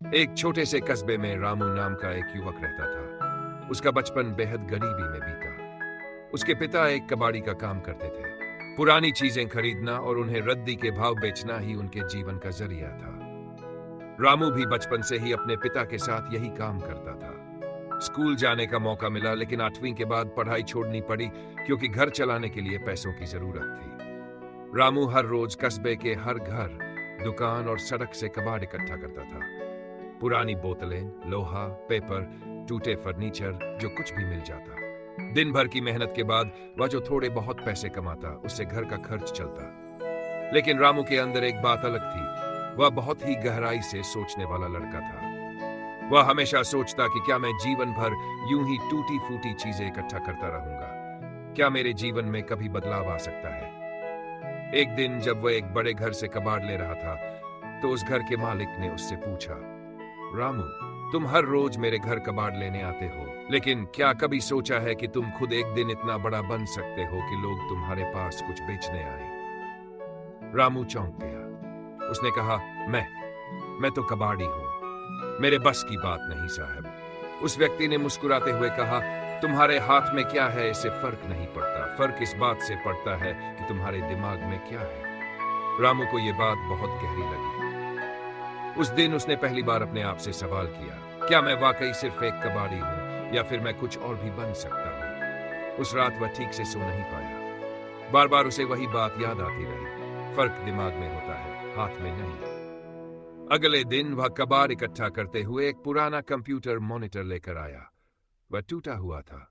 एक छोटे से कस्बे में रामू नाम का एक युवक रहता था। उसका बचपन बेहद गरीबी में बीता। उसके पिता एक कबाड़ी का काम करते थे। पुरानी चीजें खरीदना और उन्हें रद्दी के भाव बेचना ही उनके जीवन का जरिया था। रामू भी बचपन से ही अपने पिता के साथ यही काम करता था। स्कूल जाने का मौका मिला, लेकिन 8वीं के बाद पढ़ाई छोड़नी पड़ी क्योंकि घर चलाने के लिए पैसों की जरूरत थी। रामू हर रोज कस्बे के हर घर, दुकान और सड़क से कबाड़ इकट्ठा करता था। पुरानी बोतलें, लोहा, पेपर, टूटे फर्नीचर, जो कुछ भी मिल जाता। दिन भर की मेहनत के बाद वह जो थोड़े बहुत पैसे कमाता, उससे घर का खर्च चलता। लेकिन रामू के अंदर एक बात अलग थी। वह बहुत ही गहराई से सोचने वाला लड़का था। वह हमेशा सोचता कि क्या मैं जीवन भर यूं ही टूटी फूटी चीजें इकट्ठा करता रहूंगा? क्या मेरे जीवन में कभी बदलाव आ सकता है? एक दिन जब वह एक बड़े घर से कबाड़ ले रहा था, तो उस घर के मालिक ने उससे पूछा, रामू, तुम हर रोज मेरे घर कबाड़ लेने आते हो, लेकिन क्या कभी सोचा है कि तुम खुद एक दिन इतना बड़ा बन सकते हो कि लोग तुम्हारे पास कुछ बेचने आए? रामू चौंक गया। उसने कहा, मैं तो कबाड़ी हूं, मेरे बस की बात नहीं साहब। उस व्यक्ति ने मुस्कुराते हुए कहा, तुम्हारे हाथ में क्या है इससे फर्क नहीं पड़ता, फर्क इस बात से पड़ता है कि तुम्हारे दिमाग में क्या है। रामू को यह बात बहुत गहरी लगी। उस दिन उसने पहली बार अपने आप से सवाल किया, क्या मैं वाकई सिर्फ एक कबाड़ी हूं या फिर मैं कुछ और भी बन सकता हूं? उस रात वह ठीक से सो नहीं पाया। बार बार उसे वही बात याद आती रही, फर्क दिमाग में होता है, हाथ में नहीं। अगले दिन वह कबाड़ इकट्ठा करते हुए एक पुराना कंप्यूटर मॉनिटर लेकर आया। वह टूटा हुआ था,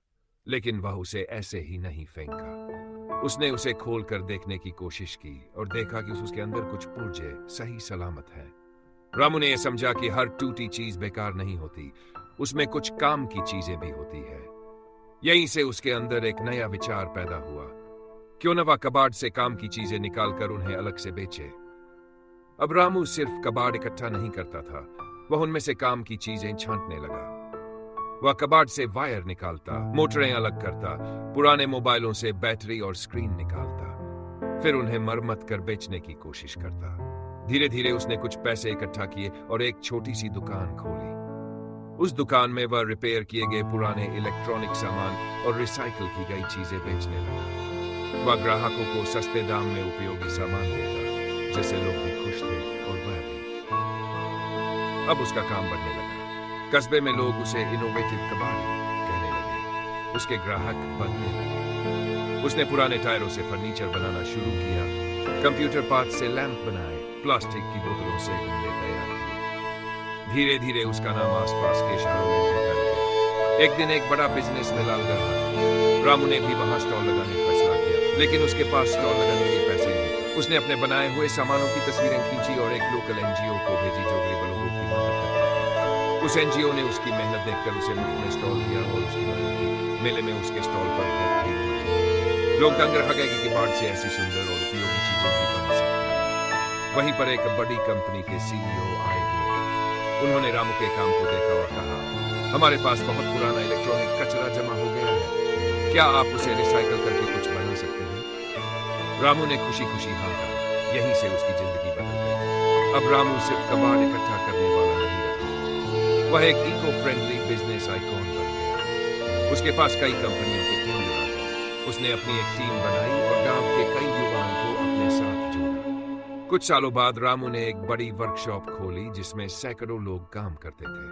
लेकिन वह उसे ऐसे ही नहीं फेंका। उसने उसे खोल कर देखने की कोशिश की और देखा कि उसके अंदर कुछ पुर्जे सही सलामत हैं। रामू ने यह समझा कि हर टूटी चीज बेकार नहीं होती, उसमें कुछ काम की चीजें भी होती है। यहीं से उसके अंदर एक नया विचार पैदा हुआ, क्यों न वह कबाड़ से काम की चीजें निकालकर उन्हें अलग से बेचे। अब रामू सिर्फ कबाड़ इकट्ठा नहीं करता था, वह उनमें से काम की चीजें छांटने लगा। वह कबाड़ से वायर निकालता, मोटरें अलग करता, पुराने मोबाइलों से बैटरी और स्क्रीन निकालता, फिर उन्हें मरम्मत कर बेचने की कोशिश करता। धीरे धीरे उसने कुछ पैसे इकट्ठा किए और एक छोटी सी दुकान खोली। उस दुकान में वह रिपेयर किए गए पुराने इलेक्ट्रॉनिक सामान और रिसाइकिल की गई चीजें बेचने लगा। वह ग्राहकों को सस्ते दाम में उपयोगी सामान देता, जिससे लोग भी खुश थे और वह भी। अब उसका काम बढ़ने लगा। कस्बे में लोग उसे इनोवेटिव कबाड़ी कहने लगे। उसके ग्राहक बढ़ने लगे। उसने पुराने टायरों से फर्नीचर बनाना शुरू किया, कंप्यूटर पार्ट से लैंप बनाए, प्लास्टिक की बोतलों से गमले तैयार किए। धीरे धीरे उसका नाम आसपास के शहरों में भी फैल गया। एक दिन एक बड़ा बिजनेस में लाल गया। रामू ने भी वहां स्टॉल लगाने का फैसला किया, लेकिन उसके पास स्टॉल लगाने के लिए पैसे नहीं। उसने अपने बनाए हुए सामानों की तस्वीरें खींची और एक लोकल एनजीओ को भेजी जो गरीब लोगों की मदद करता है। उस एनजीओ ने उसकी मेहनत देखकर उसे मुफ्त में स्टॉल दिया और उसकी मदद की। मेले में उसके स्टॉल पर बहुत भीड़ हुई। लोग दंग रह गए कि कबाड़ से ऐसी सुंदर और उपयोगी चीजें भी बन सकती। वहीं पर एक बड़ी कंपनी के सीईओ आए हुए। उन्होंने रामू के काम को देखा और कहा, हमारे पास बहुत पुराना इलेक्ट्रॉनिक कचरा जमा हो गया है, क्या आप उसे रिसाइकल करके कुछ बना सकते हैं? रामू ने खुशी खुशी हाँ कहा। यहीं से उसकी जिंदगी बदल गई। अब रामू सिर्फ कबाड़ इकट्ठा करने वाला नहीं रहा, वह एक इको फ्रेंडली बिजनेस आइकॉन बन गया। उसके पास कई कंपनियों के टेंडर आ गए। उसने अपनी एक टीम बनाई और गांव के कई युवाओं को अपने साथ जोड़ा। कुछ सालों बाद रामू ने एक बड़ी वर्कशॉप खोली जिसमें सैकड़ों लोग काम करते थे।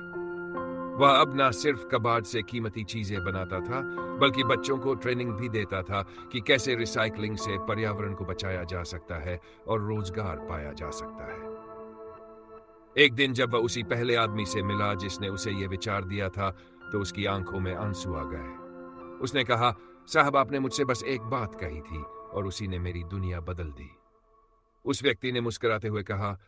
वह अब न सिर्फ कबाड़ से कीमती चीजें बनाता था, बल्कि बच्चों को ट्रेनिंग भी देता था कि कैसे रिसाइकलिंग से पर्यावरण को बचाया जा सकता है और रोजगार पाया जा सकता है। एक दिन जब वह उसी पहले आदमी से मिला जिसने उसे यह विचार दिया था, तो उसकी आंखों में आंसू आ गए। उसने कहा, साहब, आपने मुझसे बस एक बात कही थी और उसी ने मेरी दुनिया बदल दी। उस व्यक्ति ने मुस्कुराते हुए कहा,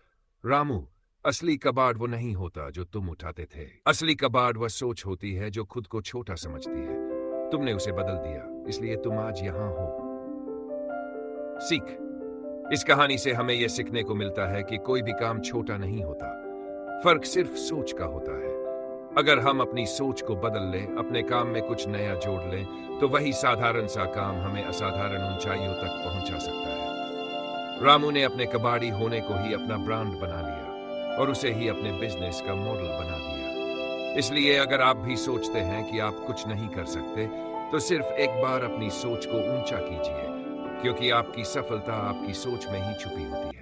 रामू, असली कबाड़ वो नहीं होता जो तुम उठाते थे। असली कबाड़ वह सोच होती है जो खुद को छोटा समझती है। तुमने उसे बदल दिया, इसलिए तुम आज यहां हो। सीख। इस कहानी से हमें यह सीखने को मिलता है कि कोई भी काम छोटा नहीं होता, फर्क सिर्फ सोच का होता है। अगर हम अपनी सोच को बदल लें, अपने काम में कुछ नया जोड़ लें, तो वही साधारण सा काम हमें असाधारण ऊंचाइयों तक पहुंचा सकता है। रामू ने अपने कबाड़ी होने को ही अपना ब्रांड बना लिया और उसे ही अपने बिजनेस का मॉडल बना दिया। इसलिए अगर आप भी सोचते हैं कि आप कुछ नहीं कर सकते, तो सिर्फ एक बार अपनी सोच को ऊंचा कीजिए, क्योंकि आपकी सफलता आपकी सोच में ही छुपी होती है।